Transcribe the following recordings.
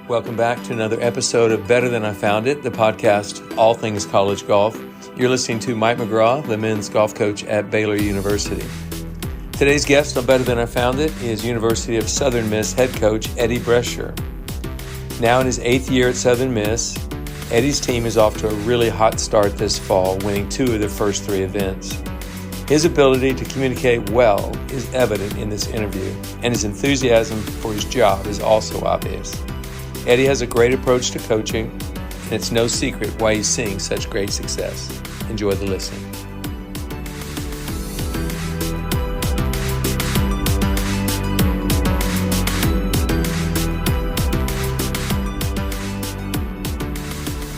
Welcome back to another episode of Better Than I Found It, the podcast, all things college golf. You're listening to Mike McGraw, the men's golf coach at Baylor University. Today's guest on Better Than I Found It is University of Southern Miss head coach Eddie Brescher. Now in his 8th year at Southern Miss, Eddie's team is off to a really hot start this fall, winning 2 of their first 3 events. His ability to communicate well is evident in this interview, and his enthusiasm for his job is also obvious. Eddie has a great approach to coaching, and it's no secret why he's seeing such great success. Enjoy the listening.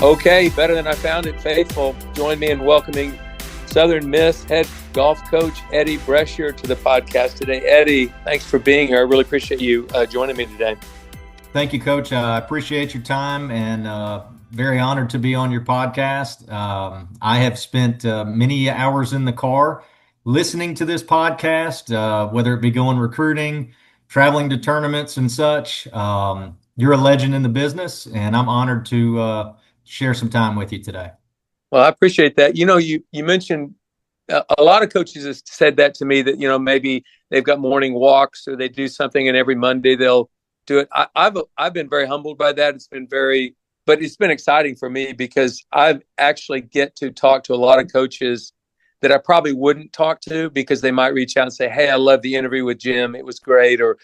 Okay, Better Than I Found It faithful. Join me in welcoming Southern Miss head golf coach Eddie Brescher to the podcast today. Eddie, thanks for being here. I really appreciate you joining me today. Thank you, Coach. I appreciate your time and very honored to be on your podcast. I have spent many hours in the car listening to this podcast, whether it be going recruiting, traveling to tournaments and such. You're a legend in the business, and I'm honored to share some time with you today. Well, I appreciate that. You know, you mentioned a lot of coaches have said that to me that, you know, maybe they've got morning walks or they do something and every Monday they'll do it. I've been very humbled by that. But it's been exciting for me because I actually get to talk to a lot of coaches that I probably wouldn't talk to because they might reach out and say, hey, I love the interview with Jim. It was great. Or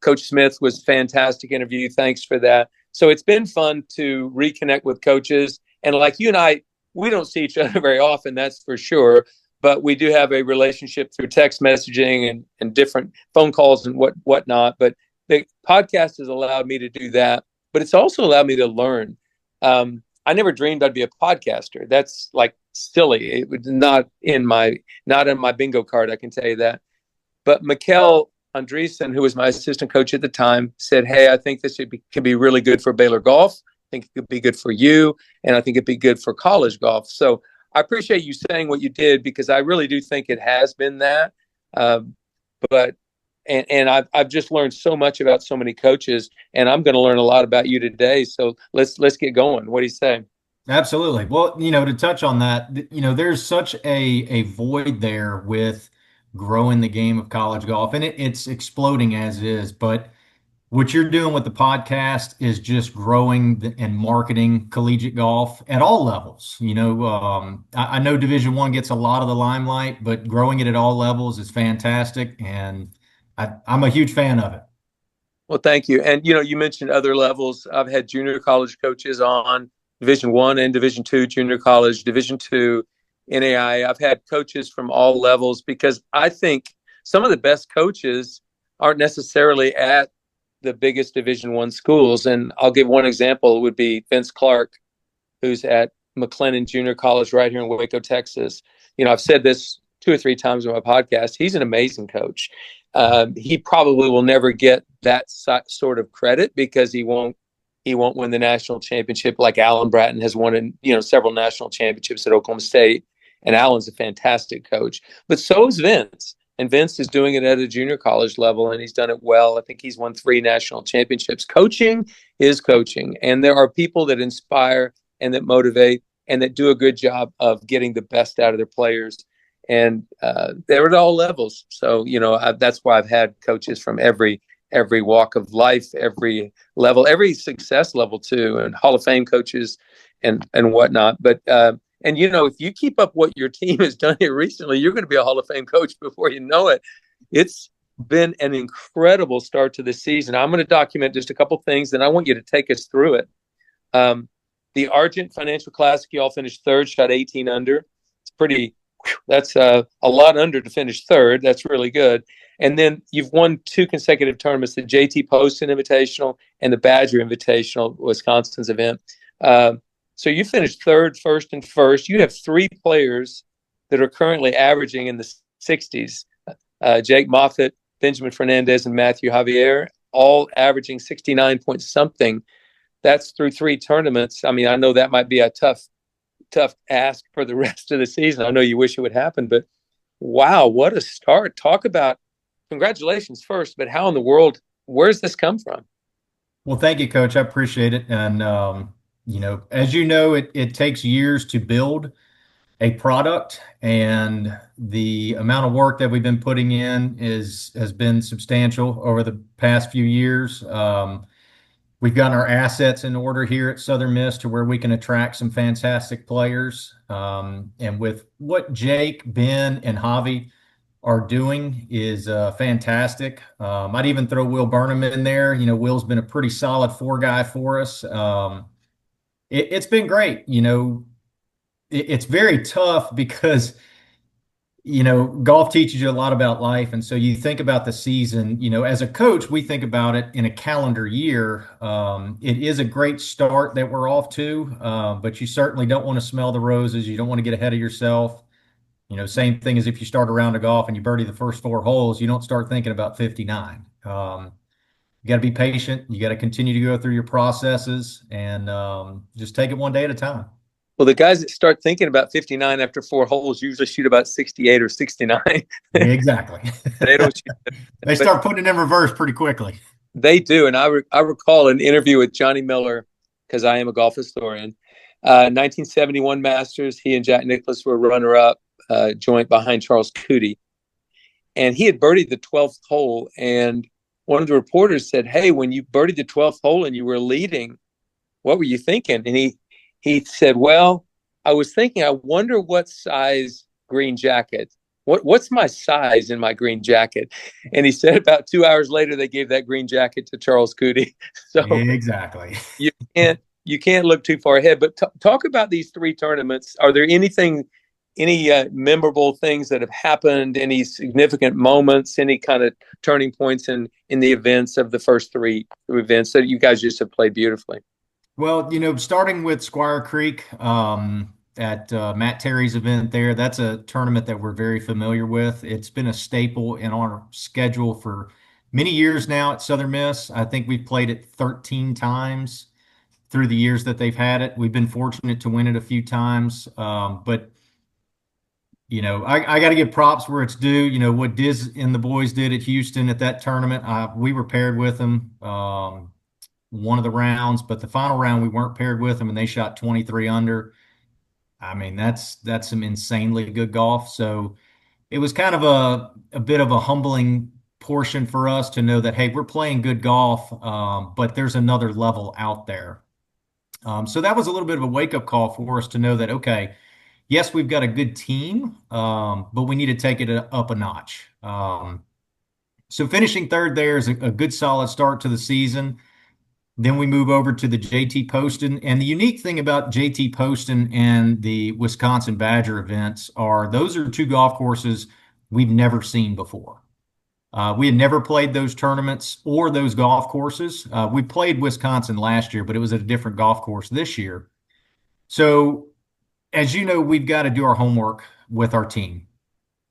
Coach Smith was a fantastic interview. Thanks for that. So it's been fun to reconnect with coaches. And like you and I, we don't see each other very often, that's for sure. But we do have a relationship through text messaging and different phone calls and whatnot. But the podcast has allowed me to do that. But it's also allowed me to learn. I never dreamed I'd be a podcaster. That's like silly. It was not in my bingo card, I can tell you that. But Mikkel Andresen, who was my assistant coach at the time, said, hey, I think this can be really good for Baylor golf. I think it could be good for you, and I think it'd be good for college golf. So I appreciate you saying what you did because I really do think it has been that. And I've just learned so much about so many coaches, and I'm going to learn a lot about you today. So let's get going. What do you say? Absolutely. Well, you know, to touch on that, you know, there's such a void there with growing the game of college golf, and it's exploding as it is. But what you're doing with the podcast is just growing and marketing collegiate golf at all levels. You know, I know Division I gets a lot of the limelight, but growing it at all levels is fantastic, and I'm a huge fan of it. Well, thank you. And, you know, you mentioned other levels. I've had junior college coaches on Division I and Division II junior college, Division II, NAI. I've had coaches from all levels because I think some of the best coaches aren't necessarily at the biggest Division I schools. And I'll give one example. It would be Vince Clark, who's at McLennan Junior College right here in Waco, Texas. You know, I've said this 2 or 3 times on my podcast. He's an amazing coach. He probably will never get that sort of credit because he won't win the national championship like Alan Bratton has won in, you know, several national championships at Oklahoma State. And Alan's a fantastic coach, but so is Vince. And Vince is doing it at a junior college level, and he's done it well. I think he's won 3 national championships. Coaching is coaching, and there are people that inspire and that motivate and that do a good job of getting the best out of their players. And they're at all levels. So, you know, that's why I've had coaches from every walk of life, every level, every success level too, and Hall of Fame coaches and whatnot. But and, you know, if you keep up what your team has done here recently, you're going to be a Hall of Fame coach before you know it. It's been an incredible start to the season. I'm going to document just a couple things, and I want you to take us through it. The Argent Financial Classic, you all finished 3rd, shot 18 under. It's pretty, that's a lot under to finish 3rd. That's really good. And then you've won 2 consecutive tournaments, the JT Poston Invitational and the Badger Invitational, Wisconsin's event. So you finished 3rd, 1st, and 1st. You have 3 players that are currently averaging in the 60s. Jake Moffitt, Benjamin Fernandez, and Matthew Javier, all averaging 69 point something. That's through 3 tournaments. I mean, I know that might be a tough ask for the rest of the season. I know you wish it would happen, but wow, what a start. Talk about, congratulations first, but how in the world, where's this come from? Well, thank you, Coach. I appreciate it. And as you know, it takes years to build a product, and the amount of work that we've been putting in has been substantial over the past few years. We've gotten our assets in order here at Southern Miss to where we can attract some fantastic players. And with what Jake, Ben, and Javi are doing is fantastic. I'd even throw Will Burnham in there. Will's been a pretty solid four guy for us. It's been great. It's very tough because golf teaches you a lot about life. And so you think about the season, as a coach, we think about it in a calendar year. It is a great start that we're off to, but you certainly don't want to smell the roses. You don't want to get ahead of yourself. Same thing as if you start a round of golf and you birdie the first four holes, you don't start thinking about 59. You got to be patient. You got to continue to go through your processes and just take it one day at a time. Well, the guys that start thinking about 59 after four holes usually shoot about 68 or 69. Exactly. They don't shoot. They start putting it in reverse pretty quickly. They do. And I recall an interview with Johnny Miller, because I am a golf historian. 1971 Masters, he and Jack Nicklaus were runner-up, joint behind Charles Coody. And he had birdied the 12th hole. And one of the reporters said, "Hey, when you birdied the 12th hole and you were leading, what were you thinking?" And he said, "Well, I was thinking, I wonder what size green jacket. What's my size in my green jacket?" And he said about 2 hours later, they gave that green jacket to Charles Coody. So exactly. you can't look too far ahead. But talk about these three tournaments. Are there any memorable things that have happened? Any significant moments? Any kind of turning points in the events of the first three events that you guys just have played beautifully? Well, starting with Squire Creek at Matt Terry's event there, that's a tournament that we're very familiar with. It's been a staple in our schedule for many years now at Southern Miss. I think we've played it 13 times through the years that they've had it. We've been fortunate to win it a few times. But I got to give props where it's due. What Diz and the boys did at Houston at that tournament, we were paired with them. One of the rounds, but the final round we weren't paired with them, and they shot 23 under. I mean, that's some insanely good golf. So it was kind of a bit of a humbling portion for us to know that, hey, we're playing good golf, but there's another level out there. So that was a little bit of a wake-up call for us to know that, okay, yes, we've got a good team, but we need to take it up a notch. So finishing third there is a good solid start to the season. Then we move over to the JT Poston. And the unique thing about JT Poston and the Wisconsin Badger events are those are two golf courses we've never seen before. We had never played those tournaments or those golf courses. We played Wisconsin last year, but it was at a different golf course this year. So, as you know, we've got to do our homework with our team.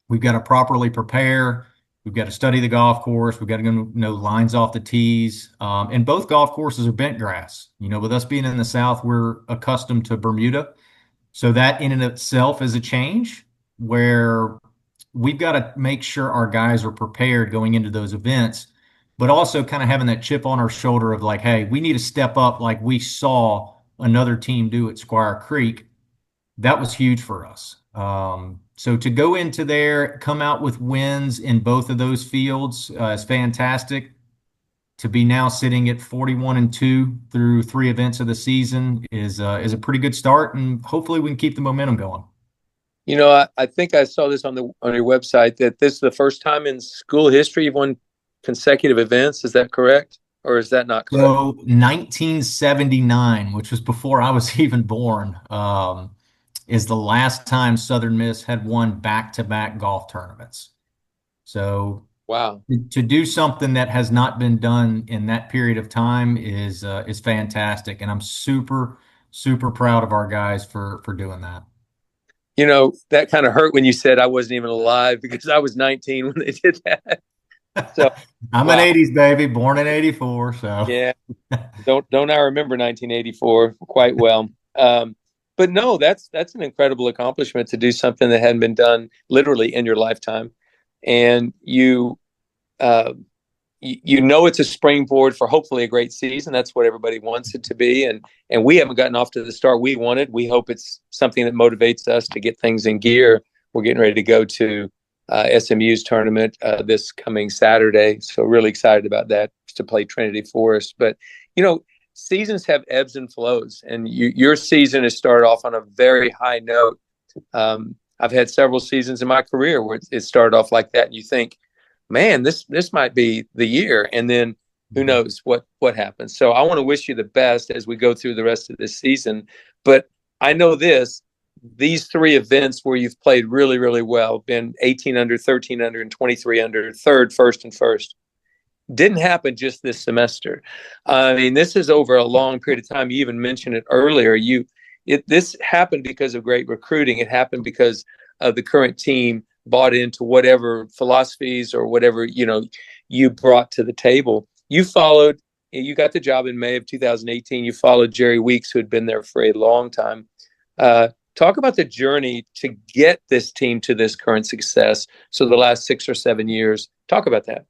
We've got to properly prepare. We've got to study the golf course. We've got to know lines off the tees. And both golf courses are bent grass. With us being in the South, we're accustomed to Bermuda. So that in and of itself is a change where we've got to make sure our guys are prepared going into those events, but also kind of having that chip on our shoulder of like, hey, we need to step up like we saw another team do at Squire Creek. That was huge for us. So to go into there, come out with wins in both of those fields is fantastic. To be now sitting at 41-2 through three events of the season is a pretty good start, and hopefully we can keep the momentum going. I think I saw this on your website that this is the first time in school history you've won consecutive events. Is that correct? Or is that not correct? So 1979, which was before I was even born, is the last time Southern Miss had won back-to-back golf tournaments. So wow, to do something that has not been done in that period of time is fantastic, and I'm super, super proud of our guys for doing that. That kind of hurt when you said I wasn't even alive because I was 19 when they did that. So I'm an 80s baby, born in 84. So yeah, don't I remember 1984 quite well. But no, that's an incredible accomplishment to do something that hadn't been done literally in your lifetime. And you you know it's a springboard for hopefully a great season. That's what everybody wants it to be, and we haven't gotten off to the start we wanted. We hope it's something that motivates us to get things in gear. We're getting ready to go to SMU's tournament this coming Saturday, so really excited about that, to play Trinity Forest. But seasons have ebbs and flows, and your season has started off on a very high note. I've had several seasons in my career where it started off like that, and you think, man, this might be the year, and then who knows what happens. So I want to wish you the best as we go through the rest of this season. But I know these three events where you've played really, really well, been 18 under, 13 under, and 23 under, third, first, and first, didn't happen just this semester. I mean, this is over a long period of time. You even mentioned it earlier. This happened because of great recruiting. It happened because of the current team bought into whatever philosophies or whatever you brought to the table. You got the job in May of 2018. You followed Jerry Weeks, who had been there for a long time. Talk about the journey to get this team to this current success. So the last 6 or 7 years, talk about that.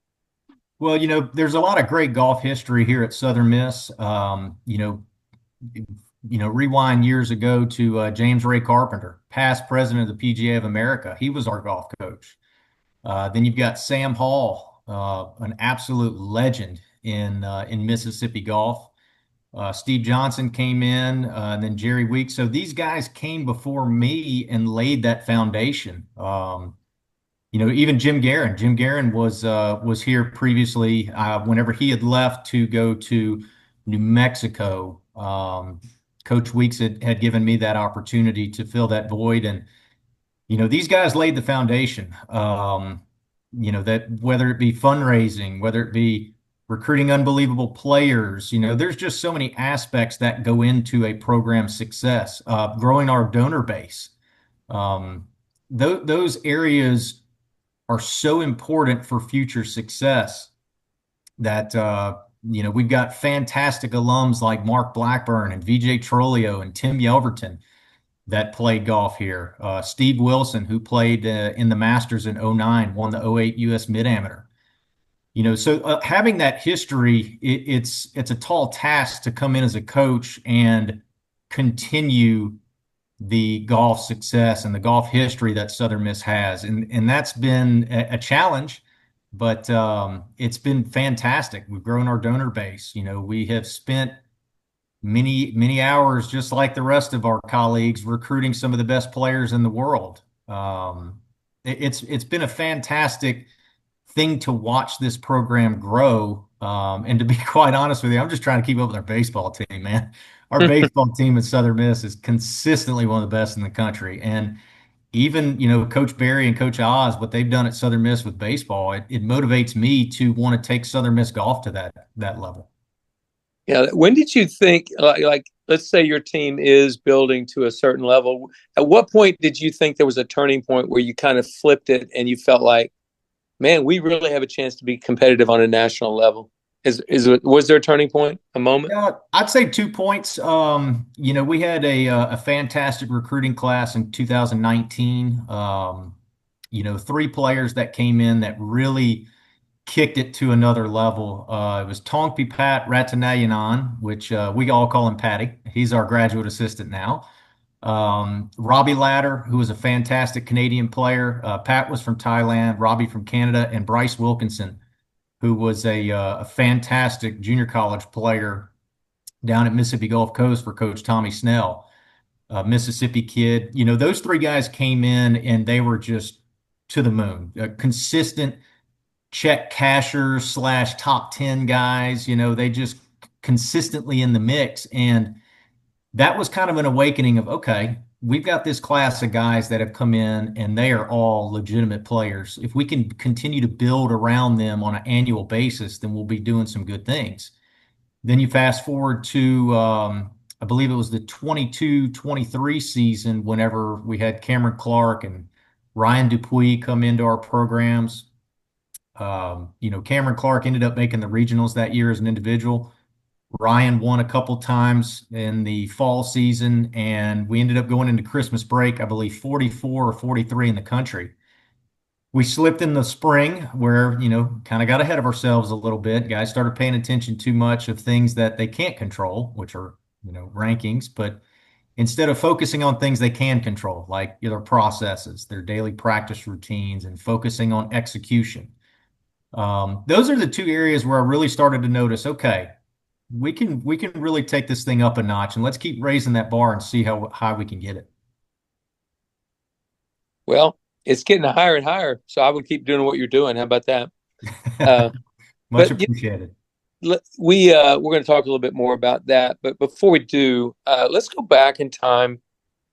Well, there's a lot of great golf history here at Southern Miss. Rewind years ago to James Ray Carpenter, past president of the PGA of America. He was our golf coach. Then you've got Sam Hall, an absolute legend in Mississippi golf. Steve Johnson came in, and then Jerry Weeks. So these guys came before me and laid that foundation. Even Jim Guerin. Jim Guerin was here previously whenever he had left to go to New Mexico. Coach Weeks had given me that opportunity to fill that void. And, these guys laid the foundation, that whether it be fundraising, whether it be recruiting unbelievable players, there's just so many aspects that go into a program's success, growing our donor base. Those areas are so important for future success that, we've got fantastic alums like Mark Blackburn and VJ Trolio and Tim Yelverton that played golf here. Steve Wilson, who played in the Masters in 2009, won the 2008 U.S. Mid-Amateur. So having that history, it's a tall task to come in as a coach and continue the golf success and the golf history that Southern Miss has. And that's been a challenge, but it's been fantastic. We've grown our donor base. We have spent many, many hours, just like the rest of our colleagues, recruiting some of the best players in the world. It's been a fantastic thing to watch this program grow. And to be quite honest with you, I'm just trying to keep up with our baseball team, man. Our baseball team at Southern Miss is consistently one of the best in the country. And even, Coach Barry and Coach Oz, what they've done at Southern Miss with baseball, it motivates me to want to take Southern Miss golf to that level. Yeah. When did you think, like, let's say your team is building to a certain level. At what point did you think there was a turning point where you kind of flipped it and you felt like, man, we really have a chance to be competitive on a national level? Was there a turning point, a moment? Yeah, I'd say 2 points. We had a fantastic recruiting class in 2019. 3 players that came in that really kicked it to another level. It was Tongpi Pat Ratanayanan, which we all call him Patty. He's our graduate assistant now. Robbie Ladder, who was a fantastic Canadian player. Pat was from Thailand, Robbie from Canada, and Bryce Wilkinson, who was a fantastic junior college player down at Mississippi Gulf Coast for Coach Tommy Snell, a Mississippi kid. Those 3 guys came in and they were just to the moon. Consistent check cashers / top 10 guys. They just consistently in the mix. And that was kind of an awakening of, okay, we've got this class of guys that have come in and they are all legitimate players. If we can continue to build around them on an annual basis, then we'll be doing some good things. Then you fast forward to, I believe it was the 22-23 season, whenever we had Cameron Clark and Ryan Dupuis come into our programs. Cameron Clark ended up making the regionals that year as an individual. Ryan won a couple times in the fall season, and we ended up going into Christmas break, I believe 44 or 43 in the country. We slipped in the spring where, kind of got ahead of ourselves a little bit. Guys started paying attention too much of things that they can't control, which are, rankings, but instead of focusing on things they can control, like their processes, their daily practice routines, and focusing on execution. Those are the two areas where I really started to notice, okay, we can really take this thing up a notch, and let's keep raising that bar and see how high we can get it. Well, it's getting higher and higher, so I would keep doing what you're doing. How about that? Uh, Much but appreciated. we're going to talk a little bit more about that. But before we do, let's go back in time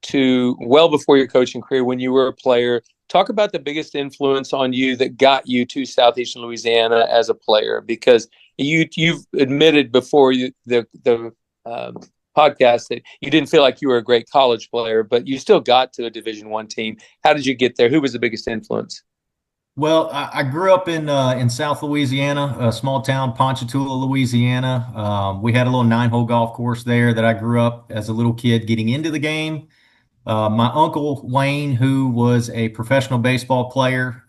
to well before your coaching career when you were a player. Talk about the biggest influence on you that got you to Southeastern Louisiana as a player, because you've admitted before the podcast that you didn't feel like you were a great college player, but you still got to a Division I team. How did you get there? Who was the biggest influence? Well, I grew up in South Louisiana, a small town, Ponchatoula, Louisiana. We had a little 9-hole golf course there that I grew up as a little kid getting into the game. My uncle Wayne, who was a professional baseball player,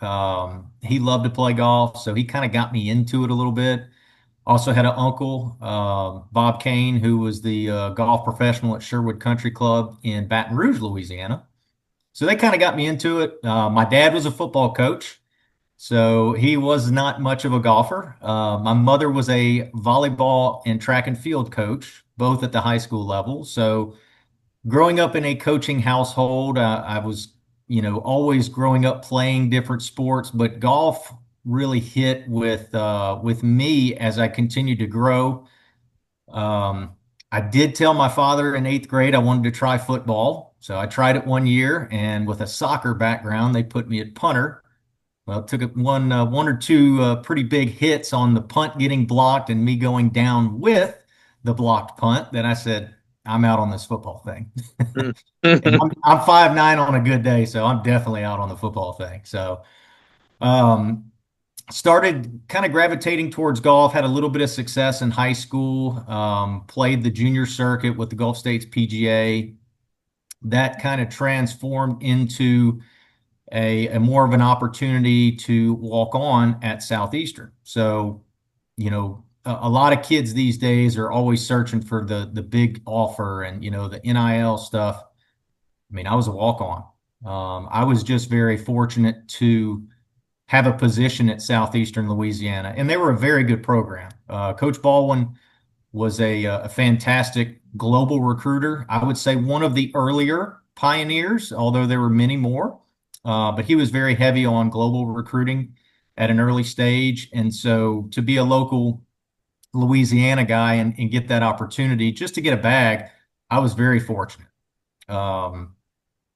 he loved to play golf, so he kind of got me into it a little bit. Also had an uncle, Bob Kane, who was the golf professional at Sherwood Country Club in Baton Rouge, Louisiana. So they kind of got me into it. My dad was a football coach, so he was not much of a golfer. My mother was a volleyball and track and field coach, both at the high school level. So growing up in a coaching household, I was, always growing up playing different sports, but golf really hit with me as I continued to grow. Um, I did tell my father in 8th grade I wanted to try football, so I tried it one year, and with a soccer background, they put me at punter. Well, it took one or two pretty big hits on the punt getting blocked and me going down with the blocked punt. Then I said, I'm out on this football thing. And I'm 5'9" on a good day, so I'm definitely out on the football thing. So um, started kind of gravitating towards golf, had a little bit of success in high school, played the junior circuit with the Gulf States PGA. That kind of transformed into a more of an opportunity to walk on at Southeastern. So, a lot of kids these days are always searching for the big offer and the NIL stuff. I mean, I was a walk on. I was just very fortunate to have a position at Southeastern Louisiana, and they were a very good program. Coach Baldwin was a fantastic global recruiter. I would say one of the earlier pioneers, although there were many more. But he was very heavy on global recruiting at an early stage. And so to be a local Louisiana guy and get that opportunity just to get a bag, I was very fortunate. Um,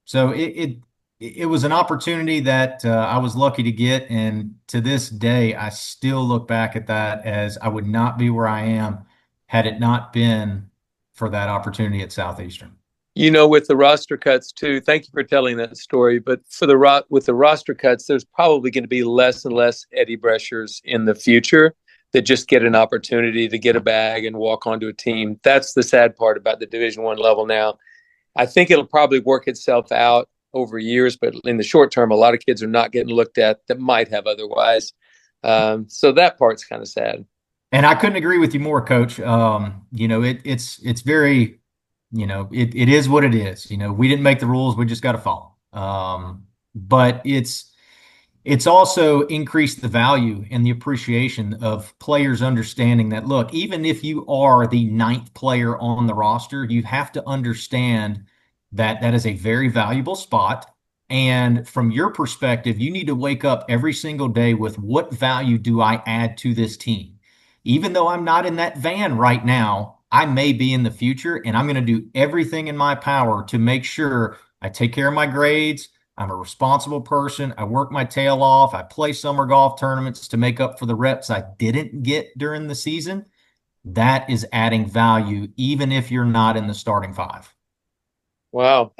so it was an opportunity that I was lucky to get. And to this day, I still look back at that as I would not be where I am had it not been for that opportunity at Southeastern. With the roster cuts too. Thank you for telling that story. But with the roster cuts, there's probably going to be less and less Eddie Breschers in the future that just get an opportunity to get a bag and walk onto a team. That's the sad part about the Division I level now. I think it'll probably work itself out over years, but in the short term, a lot of kids are not getting looked at that might have otherwise. So that part's kind of sad. And I couldn't agree with you more, Coach. It's very, it is what it is. We didn't make the rules; we just got to follow. But it's also increased the value and the appreciation of players understanding that, look, even if you are the ninth player on the roster, you have to understand that that is a very valuable spot. And from your perspective, you need to wake up every single day with what value do I add to this team? Even though I'm not in that van right now, I may be in the future, and I'm going to do everything in my power to make sure I take care of my grades. I'm a responsible person. I work my tail off. I play summer golf tournaments to make up for the reps I didn't get during the season. That is adding value, even if you're not in the starting five. Wow.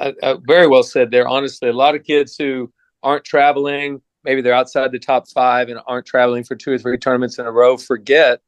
Very well said there. Honestly, a lot of kids who aren't traveling, maybe they're outside the top five and aren't traveling for 2 or 3 tournaments in a row, forget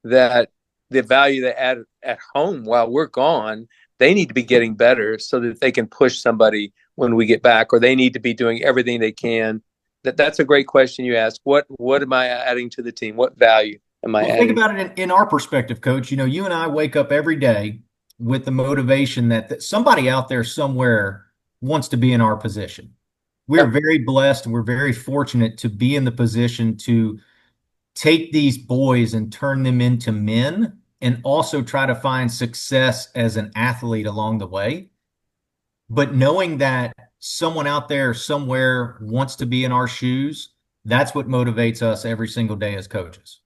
that the value they add at home while we're gone, they need to be getting better so that they can push somebody when we get back, or they need to be doing everything they can That's a great question you ask. What am I adding to the team? What value am I Well, think adding? about it in our perspective, Coach. You and I wake up every day with the motivation that somebody out there somewhere wants to be in our position. We're Yep. very blessed and we're very fortunate to be in the position to take these boys and turn them into men and also try to find success as an athlete along the way. But knowing that someone out there somewhere wants to be in our shoes, that's what motivates us every single day as coaches.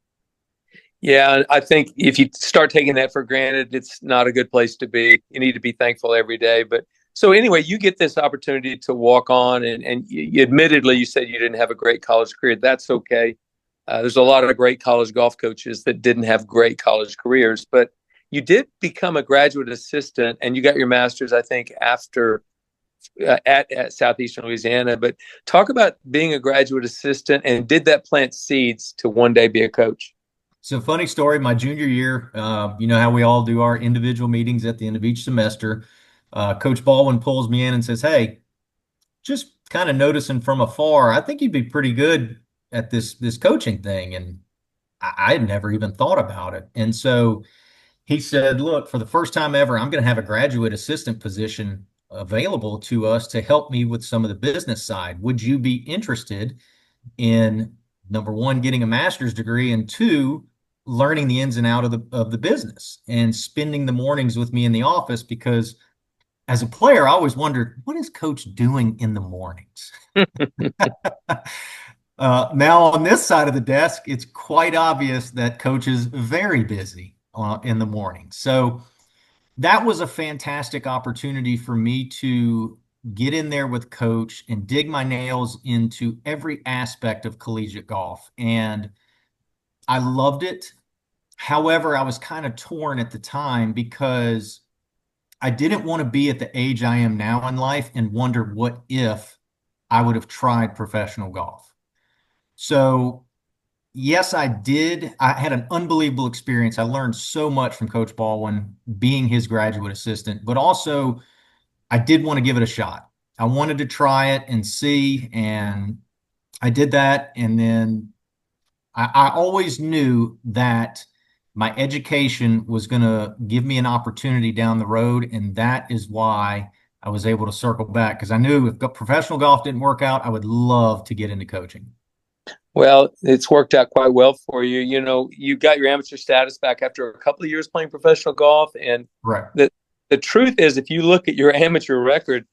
Yeah, I think if you start taking that for granted, it's not a good place to be. You need to be thankful every day. But so anyway, you get this opportunity to walk on, and admittedly, you said you didn't have a great college career. That's okay. There's a lot of great college golf coaches that didn't have great college careers, but you did become a graduate assistant, and you got your master's, I think, after at Southeastern Louisiana. But talk about being a graduate assistant, and did that plant seeds to one day be a coach? So, funny story, my junior year, you know how we all do our individual meetings at the end of each semester. Coach Baldwin pulls me in and says, "Hey, just kind of noticing from afar, I think you'd be pretty good at this coaching thing." And I had never even thought about it. And so he said, "Look, for the first time ever, I'm going to have a graduate assistant position available to us to help me with some of the business side. Would you be interested in, number one, getting a master's degree, and two, learning the ins and out of the business and spending the mornings with me in the office?" Because as a player, I always wondered, what is coach doing in the mornings? Now on this side of the desk, it's quite obvious that coach is very busy in the morning. So that was a fantastic opportunity for me to get in there with coach and dig my nails into every aspect of collegiate golf. And I loved it. However, I was kind of torn at the time because I didn't want to be at the age I am now in life and wonder what if I would have tried professional golf. So, yes, I did. I had an unbelievable experience. I learned so much from Coach Baldwin being his graduate assistant, but also I did want to give it a shot. I wanted to try it and see, and I did that. And then I always knew that my education was going to give me an opportunity down the road. And that is why I was able to circle back, because I knew if professional golf didn't work out, I would love to get into coaching. Well, it's worked out quite well for you. You know, you got your amateur status back after a couple of years playing professional golf. And Right. the truth is, if you look at your amateur record,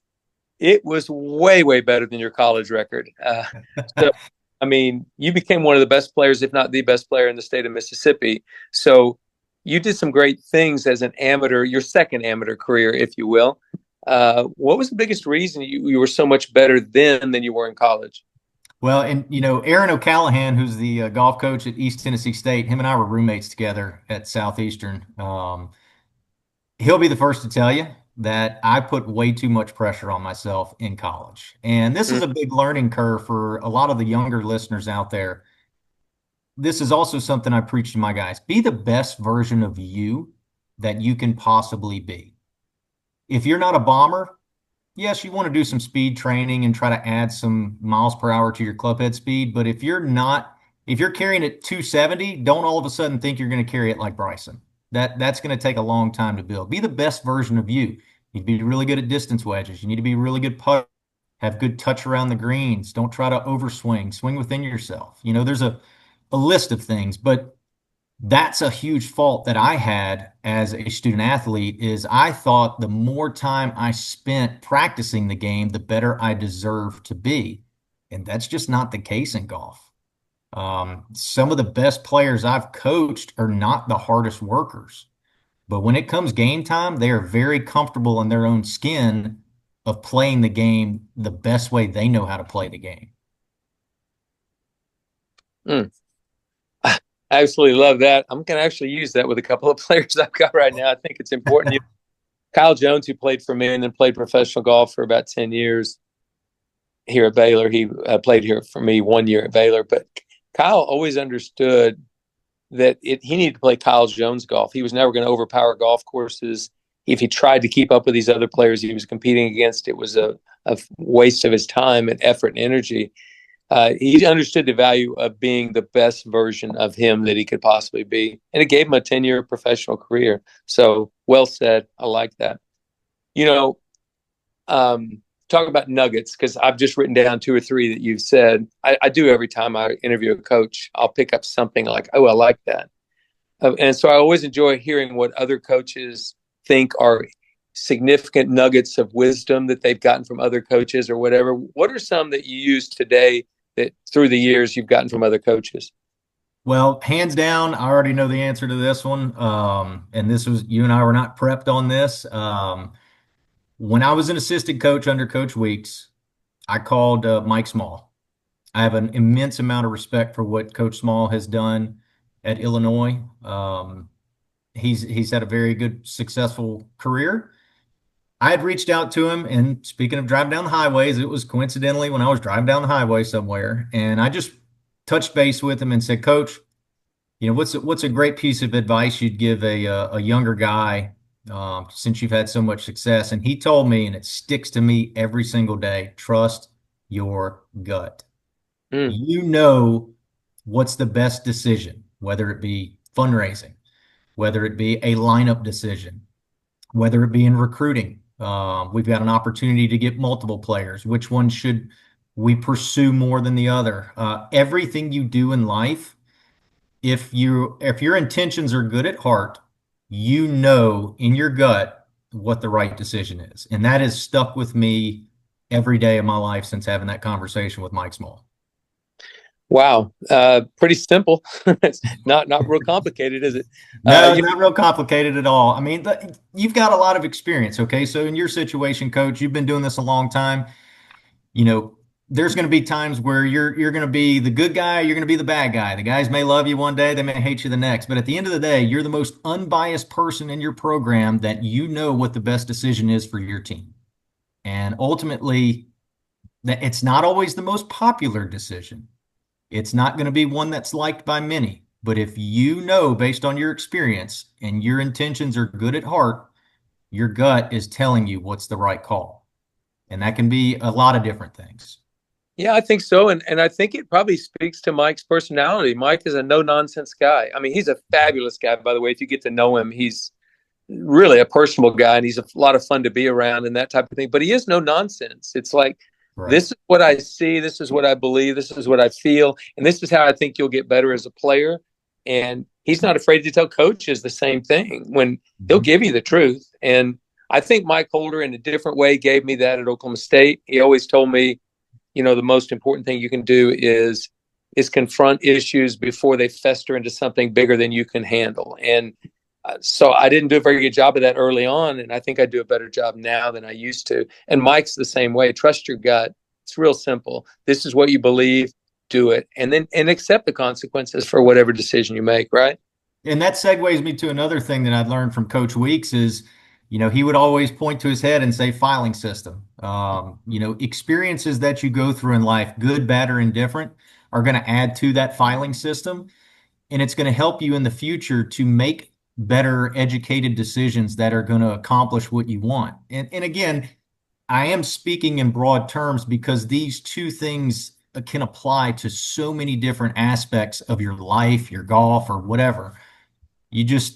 it was way, way better than your college record. So, I mean, you became one of the best players, if not the best player in the state of Mississippi. So you did some great things as an amateur, your second amateur career, if you will. What was the biggest reason you were so much better then than you were in college? Well, and Aaron O'Callahan, who's the golf coach at East Tennessee State, him and I were roommates together at Southeastern. He'll be the first to tell you that I put way too much pressure on myself in college. And this is a big learning curve for a lot of the younger listeners out there. This is also something I preach to my guys. Be the best version of you that you can possibly be. If you're not a bomber, yes, you want to do some speed training and try to add some miles per hour to your club head speed. But if you're carrying it 270, don't all of a sudden think you're going to carry it like Bryson. That's going to take a long time to build. Be the best version of you. You need to be really good at distance wedges. You need to be really good putt, have good touch around the greens. Don't try to overswing. Swing within yourself. There's a list of things, but that's a huge fault that I had as a student athlete is I thought the more time I spent practicing the game, the better I deserved to be. And that's just not the case in golf. Some of the best players I've coached are not the hardest workers, but when it comes game time, they are very comfortable in their own skin of playing the game the best way they know how to play the game. Mm. I absolutely love that. I'm going to actually use that with a couple of players I've got right now. I think it's important. Kyle Jones, who played for me and then played professional golf for about 10 years here at Baylor. He played here for me 1 year at Baylor, but Kyle always understood that he needed to play Kyle Jones golf. He was never going to overpower golf courses. If he tried to keep up with these other players he was competing against, it was a waste of his time and effort and energy. he understood the value of being the best version of him that he could possibly be. And it gave him a 10-year professional career. So well said. I like that. You know, talk about nuggets, because I've just written down 2 or 3 that you've said. I do every time I interview a coach. I'll pick up something like, oh, I like that. And so I always enjoy hearing what other coaches think are significant nuggets of wisdom that they've gotten from other coaches or whatever. What are some that you use today that through the years you've gotten from other coaches? Well, hands down, I already know the answer to this one. And this was, you and I were not prepped on this. When I was an assistant coach under Coach Weeks, I called Mike Small. I have an immense amount of respect for what Coach Small has done at Illinois. He's had a very good, successful career. I had reached out to him, and speaking of driving down the highways, it was coincidentally when I was driving down the highway somewhere, and I just touched base with him and said, Coach, what's a great piece of advice you'd give a younger guy since you've had so much success? And he told me, and it sticks to me every single day, trust your gut. You know what's the best decision, whether it be fundraising, whether it be a lineup decision, whether it be in recruiting. We've got an opportunity to get multiple players. Which one should we pursue more than the other? Everything you do in life, if your intentions are good at heart, you know in your gut what the right decision is. And that has stuck with me every day of my life since having that conversation with Mike Small. Wow. Pretty simple. It's not real complicated, is it? No, not real complicated at all. I mean, you've got a lot of experience. Okay. So in your situation, Coach, you've been doing this a long time. There's going to be times where you're going to be the good guy, you're going to be the bad guy. The guys may love you one day, they may hate you the next. But at the end of the day, you're the most unbiased person in your program, that you know what the best decision is for your team. And ultimately, that it's not always the most popular decision. It's not going to be one that's liked by many. But if you know, based on your experience and your intentions are good at heart, your gut is telling you what's the right call. And that can be a lot of different things. Yeah, I think so. And I think it probably speaks to Mike's personality. Mike is a no-nonsense guy. I mean, he's a fabulous guy, by the way. If you get to know him, he's really a personable guy, and he's a lot of fun to be around and that type of thing. But he is no nonsense. It's like, right, this is what I see, this is what I believe, this is what I feel, and this is how I think you'll get better as a player. And he's not afraid to tell coaches the same thing when he'll give you the truth. And I think Mike Holder, in a different way, gave me that at Oklahoma State. He always told me, the most important thing you can do is confront issues before they fester into something bigger than you can handle. And so I didn't do a very good job of that early on, and I think I do a better job now than I used to. And Mike's the same way. Trust your gut. It's real simple. This is what you believe. Do it, and accept the consequences for whatever decision you make. Right. And that segues me to another thing that I'd learned from Coach Weeks is, he would always point to his head and say filing system. Experiences that you go through in life, good, bad, or indifferent, are going to add to that filing system. And it's going to help you in the future to make better educated decisions that are going to accomplish what you want. And again, I am speaking in broad terms because these two things can apply to so many different aspects of your life, your golf, or whatever.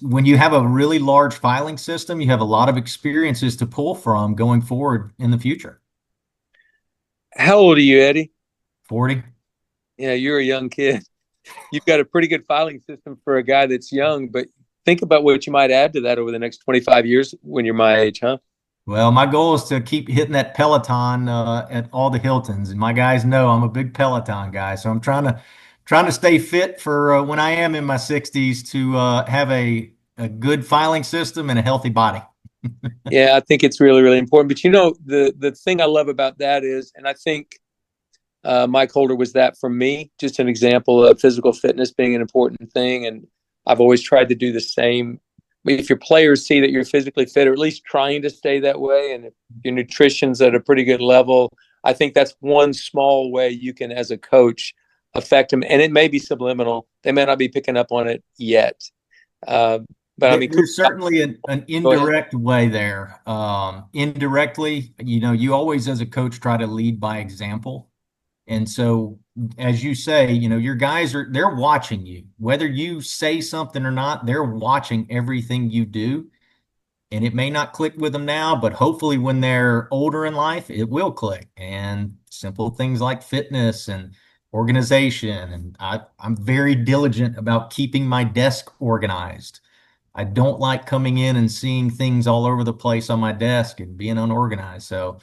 When you have a really large filing system, you have a lot of experiences to pull from going forward in the future. How old are you, Eddie? 40. Yeah, you're a young kid. You've got a pretty good filing system for a guy that's young, but think about what you might add to that over the next 25 years when you're my age, huh? Well, my goal is to keep hitting that Peloton at all the Hiltons, and my guys know I'm a big Peloton guy, so I'm trying to stay fit for when I am in my 60s to have a good filing system and a healthy body. Yeah, I think it's really, really important. But the thing I love about that is, and I think Mike Holder was that for me, just an example of physical fitness being an important thing, and I've always tried to do the same. If your players see that you're physically fit, or at least trying to stay that way, and if your nutrition's at a pretty good level, I think that's one small way you can, as a coach, affect them. And it may be subliminal. They may not be picking up on it yet. But I mean, there's certainly an indirect way there. Indirectly, you always, as a coach, try to lead by example. And so, as you say, your guys they're watching you. Whether you say something or not, they're watching everything you do. And it may not click with them now, but hopefully when they're older in life, it will click. And simple things like fitness and organization. And I'm very diligent about keeping my desk organized. I don't like coming in and seeing things all over the place on my desk and being unorganized. So,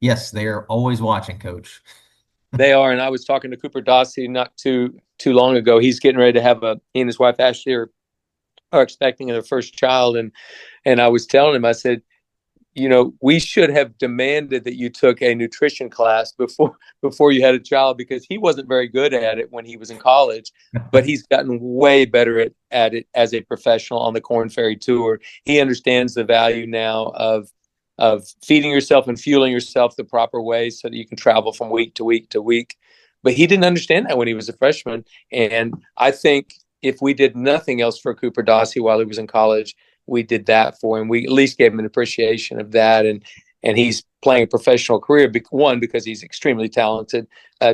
yes, they are always watching, Coach. They are, and I was talking to Cooper Dossie not too long ago. He's getting ready to have he and his wife Ashley are expecting their first child, and I was telling him, I said, we should have demanded that you took a nutrition class before you had a child, because he wasn't very good at it when he was in college, but he's gotten way better at it as a professional on the Corn Ferry Tour. He understands the value now of feeding yourself and fueling yourself the proper way so that you can travel from week to week to week. But he didn't understand that when he was a freshman. And I think if we did nothing else for Cooper Dossie while he was in college, we did that for him. We at least gave him an appreciation of that. And he's playing a professional career, one, because he's extremely talented,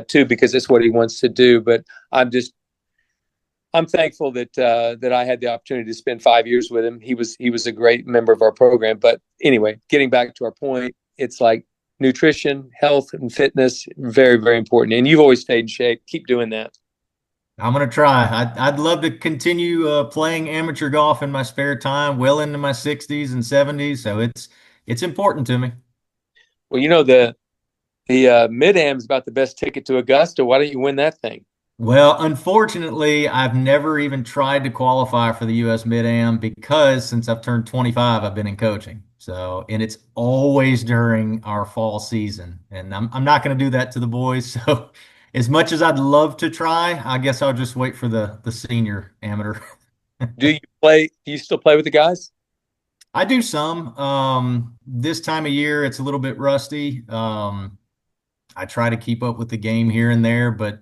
two, because it's what he wants to do. But I'm thankful that I had the opportunity to spend 5 years with him. He was a great member of our program. But anyway, getting back to our point, it's like nutrition, health, and fitness, very, very important. And you've always stayed in shape. Keep doing that. I'm gonna try. I'd love to continue playing amateur golf in my spare time, well into my 60s and 70s. So it's important to me. Well, the Mid-Am is about the best ticket to Augusta. Why don't you win that thing? Well, unfortunately, I've never even tried to qualify for the U.S. Mid-Am because since I've turned 25, I've been in coaching. So, and it's always during our fall season, and I'm not going to do that to the boys. So, as much as I'd love to try, I guess I'll just wait for the senior amateur. Do you still play with the guys? I do some. This time of year, it's a little bit rusty. I try to keep up with the game here and there, but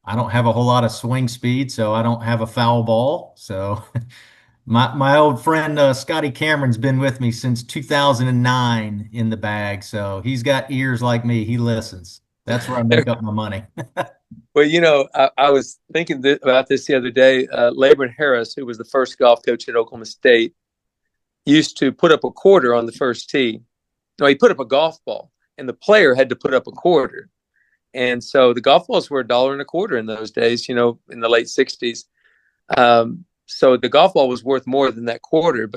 I don't have a whole lot of swing speed, so I don't have a foul ball. So my old friend Scotty Cameron's been with me since 2009 in the bag, so he's got ears like me. He listens. That's where I make up my money. Well, I was thinking about this the other day. Laban Harris, who was the first golf coach at Oklahoma State, used to put up a quarter on the first tee. No, he put up a golf ball, and the player had to put up a quarter. And so the golf balls were $1.25 in those days, in the late 60s. So the golf ball was worth more than that quarter.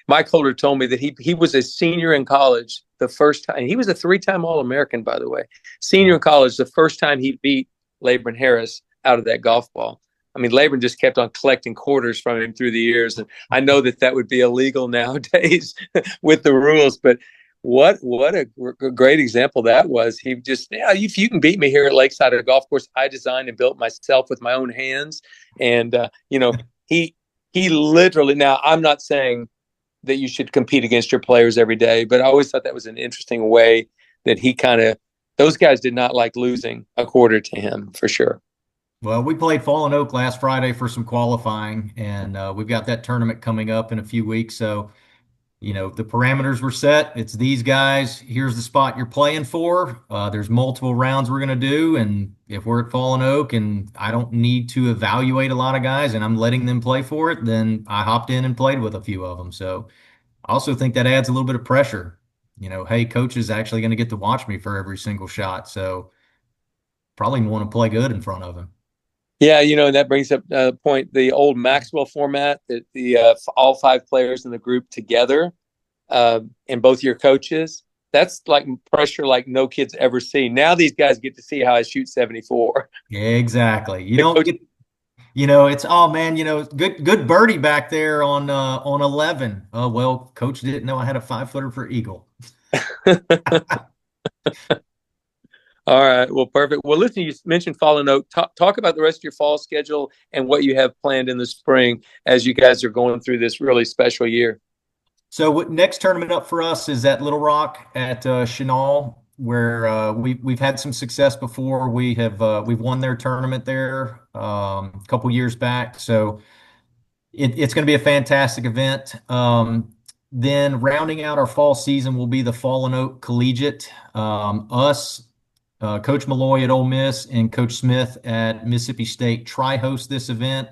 Mike Holder told me that he was a senior in college the first time. And he was a 3-time All-American, by the way. Senior in college, the first time he beat Laban Harris out of that golf ball. I mean, Laban just kept on collecting quarters from him through the years. And I know that would be illegal nowadays with the rules, but what a great example that was. He just, if you can beat me here at Lakeside at a golf course I designed and built myself with my own hands. And, he literally, now I'm not saying that you should compete against your players every day, but I always thought that was an interesting way that those guys did not like losing a quarter to him, for sure. Well, we played Fallen Oak last Friday for some qualifying, and we've got that tournament coming up in a few weeks. So, the parameters were set. It's these guys. Here's the spot you're playing for. There's multiple rounds we're going to do. And if we're at Fallen Oak and I don't need to evaluate a lot of guys and I'm letting them play for it, then I hopped in and played with a few of them. So I also think that adds a little bit of pressure. Hey, coach is actually going to get to watch me for every single shot. So probably want to play good in front of him. Yeah, that brings up a point. The old Maxwell format, that the all 5 players in the group together, and both your coaches, that's like pressure like no kid's ever seen. Now these guys get to see how I shoot 74. Yeah, exactly. You don't get, it's, oh man, good birdie back there on 11. Oh, well, coach didn't know I had a 5-footer for eagle. All right. Well, perfect. Well, listen, you mentioned Fallen Oak. Talk about the rest of your fall schedule and what you have planned in the spring as you guys are going through this really special year. So next tournament up for us is at Little Rock at Chenal, where we've had some success before. We've won their tournament there a couple years back. So it's going to be a fantastic event. Then rounding out our fall season will be the Fallen Oak Collegiate. Us, Coach Malloy at Ole Miss and Coach Smith at Mississippi State tri-host this event.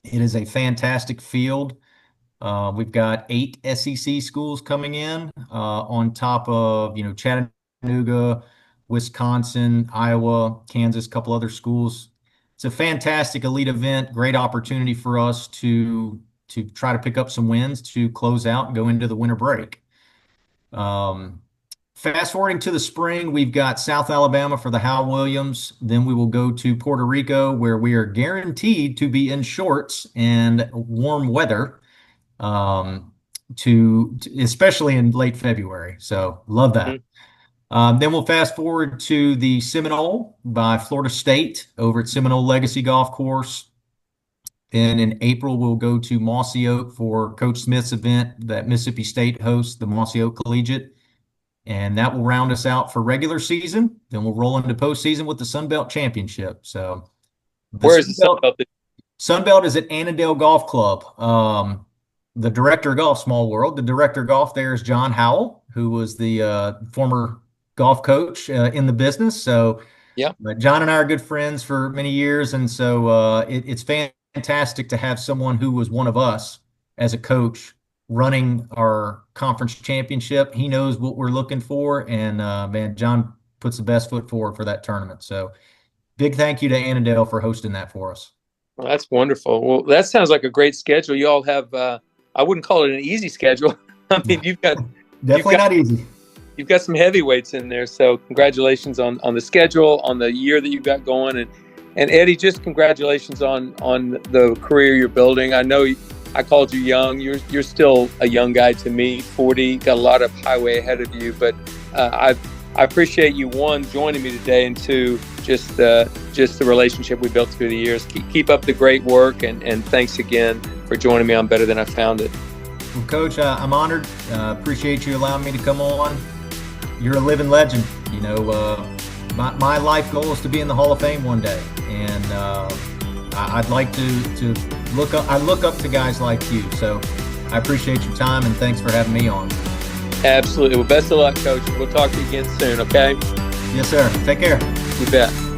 It is a fantastic field. We've got 8 SEC schools coming in on top of, Chattanooga, Wisconsin, Iowa, Kansas, a couple other schools. It's a fantastic elite event, great opportunity for us to try to pick up some wins to close out and go into the winter break. Fast forwarding to the spring, we've got South Alabama for the Hal Williams. Then we will go to Puerto Rico, where we are guaranteed to be in shorts and warm weather, especially in late February. So love that. Then we'll fast forward to the Seminole by Florida State over at Seminole Legacy Golf Course. And in April, we'll go to Mossy Oak for Coach Smith's event that Mississippi State hosts, the Mossy Oak Collegiate. And that will round us out for regular season. Then we'll roll into postseason with the Sun Belt Championship. So, where is the Sun Belt? Sun Belt is at Annandale Golf Club. The director of golf, small world. The director of golf there is John Howell, who was the former golf coach in the business. So, yeah, John and I are good friends for many years, and so it's fantastic to have someone who was one of us as a coach running our conference championship. He knows what we're looking for, and man, John puts the best foot forward for that tournament. So big thank you to Annandale for hosting that for us. Well, that's wonderful. Well, that sounds like a great schedule. You all have, I wouldn't call it an easy schedule. I mean, not easy. You've got some heavyweights in there. So congratulations on the schedule, on the year that you've got going. And Eddie, just congratulations on the career you're building. I know I called you young. You're still a young guy to me, 40, got a lot of highway ahead of you. But I appreciate you, one, joining me today, and two, just the relationship we built through the years. Keep up the great work, and thanks again for joining me on Better Than I Found It. Well, Coach, I'm honored. Appreciate you allowing me to come on. You're a living legend. My life goal is to be in the Hall of Fame one day, and I'd like to look up. I look up to guys like you, so I appreciate your time, and thanks for having me on. Absolutely. Well, best of luck, Coach. We'll talk to you again soon, okay? Yes, sir. Take care. You bet.